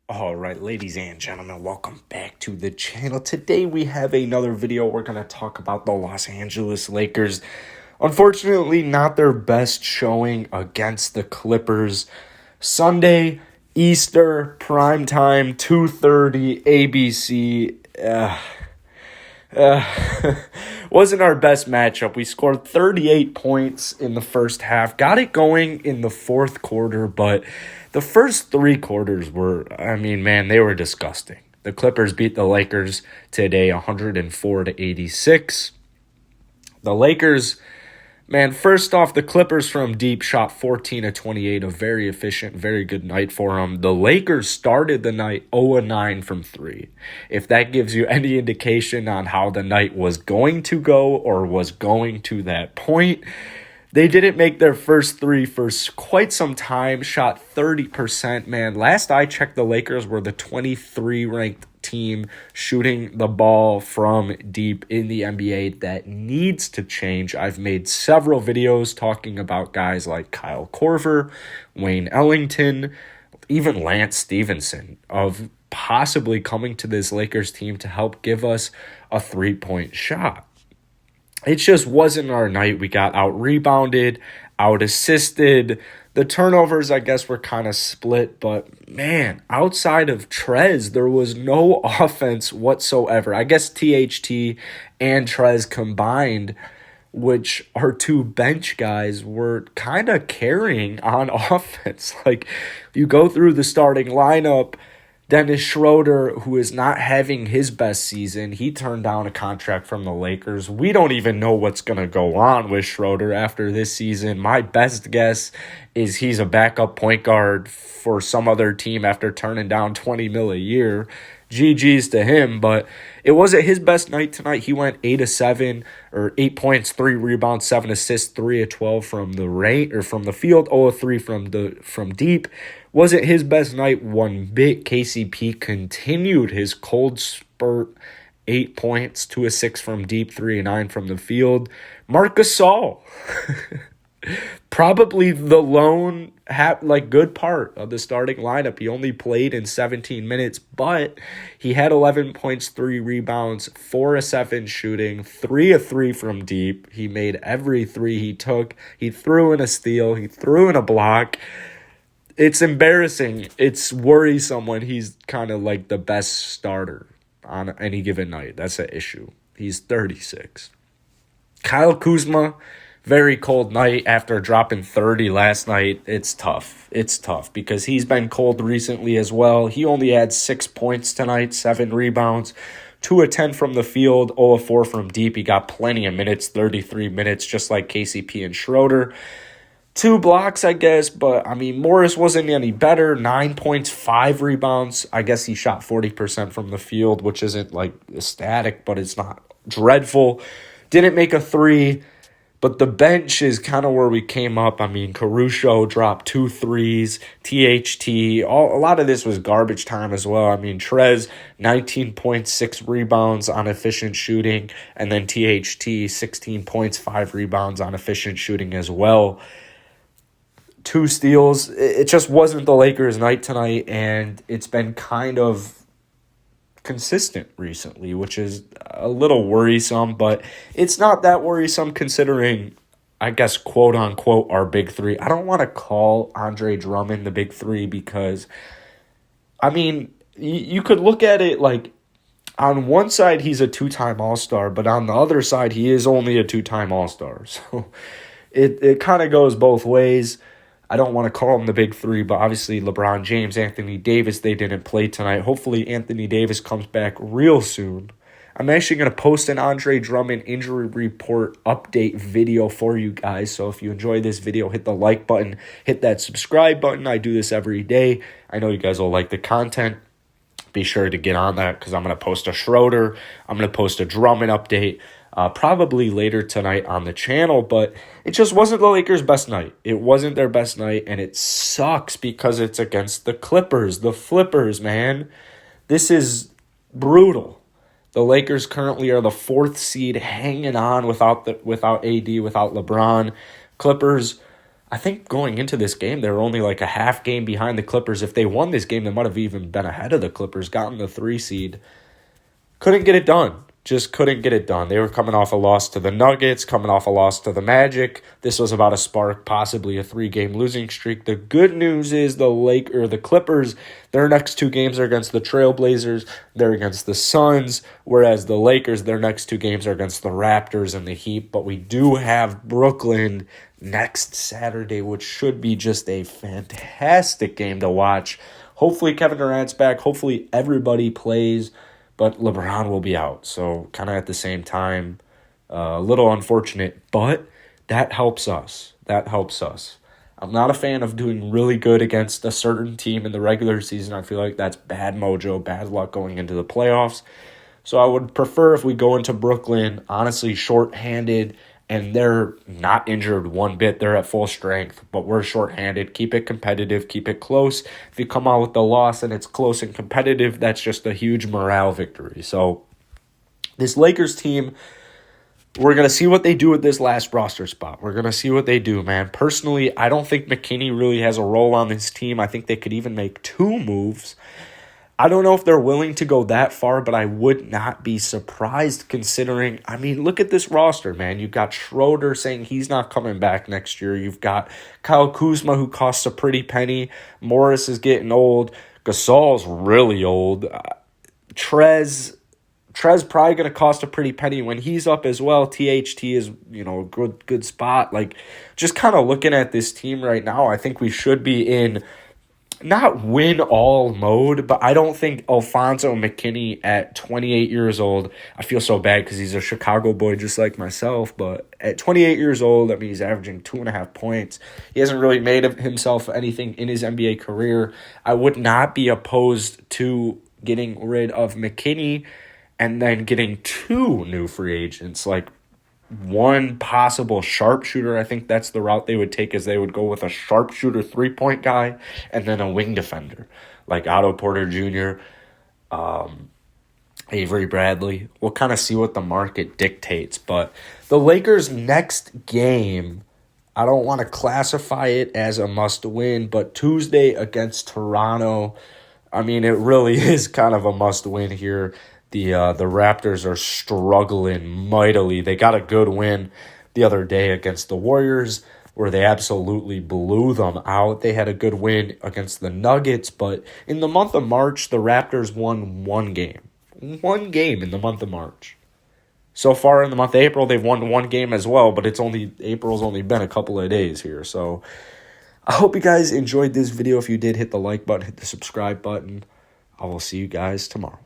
All right, ladies and gentlemen, welcome back to the channel. Today we have another video. We're going to talk about the Los Angeles Lakers. Unfortunately, not their best showing against the Clippers. Sunday, Easter, primetime, 2:30, ABC. Wasn't our best matchup. We scored 38 points in the first half. Got it going in the fourth quarter, but the first three quarters were, they were disgusting. The Clippers beat the Lakers today 104-86. The Lakers, first off, the Clippers from deep shot 14-28, a very efficient, very good night for them. The Lakers started the night 0-9 from three. If that gives you any indication on how the night was going to go or was going to that point, they didn't make their first three for quite some time, shot 30%. Last I checked, the Lakers were the 23 ranked team shooting the ball from deep in the NBA. That needs to change. I've made several videos talking about guys like Kyle Korver, Wayne Ellington, even Lance Stevenson, of possibly coming to this Lakers team to help give us a three-point shot. It just wasn't our night. We got out-rebounded, out-assisted. The turnovers, I guess, were kind of split. But, outside of Trez, there was no offense whatsoever. I guess THT and Trez combined, which are two bench guys, were kind of carrying on offense. Like, you go through the starting lineup, Dennis Schroeder, who is not having his best season, he turned down a contract from the Lakers. We don't even know what's going to go on with Schroeder after this season. My best guess is he's a backup point guard for some other team after turning down $20 million a year. GG's to him, but it wasn't his best night tonight. He went 8-7, or 8 points, 3 rebounds, 7 assists, 3-12 from the field, 0-3 from deep. Wasn't his best night one bit. KCP continued his cold spurt, 8 points, 2-6 from deep, 3-9 from the field. Marc Gasol, probably the lone good part of the starting lineup. He only played in 17 minutes, but he had 11 points, 3 rebounds, 4-7 shooting, 3-3 from deep. He made every three he took. He threw in a steal. He threw in a block. It's embarrassing. It's worrisome when he's kind of like the best starter on any given night. That's an issue. He's 36. Kyle Kuzma, very cold night after dropping 30 last night. It's tough. It's tough because he's been cold recently as well. He only had 6 points tonight, 7 rebounds, 2-10 from the field, 0-4 from deep. He got plenty of minutes, 33 minutes, just like KCP and Schroeder. 2 blocks, I guess, but, Morris wasn't any better. 9 points, 5 rebounds. I guess he shot 40% from the field, which isn't, ecstatic, but it's not dreadful. Didn't make a 3, but the bench is kind of where we came up. Caruso dropped 2 threes. THT, a lot of this was garbage time as well. Trez, 19 points, 6 rebounds on efficient shooting, and then THT, 16 points, 5 rebounds on efficient shooting as well. 2 steals. It just wasn't the Lakers' night tonight, and it's been kind of consistent recently, which is a little worrisome, but it's not that worrisome considering, I guess, quote-unquote, our big three. I don't want to call Andre Drummond the big three because, you could look at it like, on one side, he's a 2-time All-Star, but on the other side, he is only a 2-time All-Star. So it kind of goes both ways. I don't want to call him the big three, but obviously LeBron James, Anthony Davis, they didn't play tonight. Hopefully Anthony Davis comes back real soon. I'm actually going to post an Andre Drummond injury report update video for you guys. So if you enjoy this video, hit the like button, hit that subscribe button. I do this every day. I know you guys will like the content. Be sure to get on that because I'm going to post a Schroeder. I'm going to post a Drummond update. Probably later tonight on the channel, but it just wasn't the Lakers' best night. It wasn't their best night, and it sucks because it's against the Clippers, the Flippers, man. This is brutal. The Lakers currently are the 4th seed, hanging on without AD, without LeBron. Clippers I think going into this game, they were only like a half game behind the Clippers. If they won this game, they might have even been ahead of the Clippers, gotten the 3 seed. Couldn't get it done. Just couldn't get it done. They were coming off a loss to the Nuggets, coming off a loss to the Magic. This was about to spark possibly a 3-game losing streak. The good news is the Clippers, their next 2 games are against the Trailblazers. They're against the Suns, whereas the Lakers, their next 2 games are against the Raptors and the Heat. But we do have Brooklyn next Saturday, which should be just a fantastic game to watch. Hopefully Kevin Durant's back. Hopefully everybody plays. But LeBron will be out, so kind of at the same time, a little unfortunate, but that helps us. That helps us. I'm not a fan of doing really good against a certain team in the regular season. I feel like that's bad mojo, bad luck going into the playoffs. So I would prefer if we go into Brooklyn, honestly, shorthanded, and they're not injured one bit. They're at full strength, but we're shorthanded. Keep it competitive. Keep it close. If you come out with the loss and it's close and competitive, that's just a huge morale victory. So this Lakers team, we're going to see what they do with this last roster spot. We're going to see what they do, man. Personally, I don't think McKinney really has a role on this team. I think they could even make 2 moves. I don't know if they're willing to go that far, but I would not be surprised considering, I mean, look at this roster, man. You've got Schroeder saying he's not coming back next year. You've got Kyle Kuzma, who costs a pretty penny. Morris is getting old. Gasol's really old. Trez probably going to cost a pretty penny when he's up as well. THT is, a good spot. Like, just kind of looking at this team right now, I think we should be in not win all mode, but I don't think Alfonso McKinney at 28 years old, I feel so bad because he's a Chicago boy just like myself, but at 28 years old, I mean, he's averaging 2.5 points. He hasn't really made of himself anything in his NBA career. I would not be opposed to getting rid of McKinney and then getting 2 new free agents, like one possible sharpshooter. I think that's the route they would take, is they would go with a sharpshooter 3-point guy and then a wing defender like Otto Porter Jr., Avery Bradley. We'll kind of see what the market dictates. But the Lakers' next game, I don't want to classify it as a must-win, but Tuesday against Toronto, I mean, it really is kind of a must-win here. The Raptors are struggling mightily. They got a good win the other day against the Warriors where they absolutely blew them out. They had a good win against the Nuggets, but in the month of March, the Raptors won 1 game. 1 game in the month of March. So far in the month of April, they've won 1 game as well, but April's only been a couple of days here. So I hope you guys enjoyed this video. If you did, hit the like button, hit the subscribe button. I will see you guys tomorrow.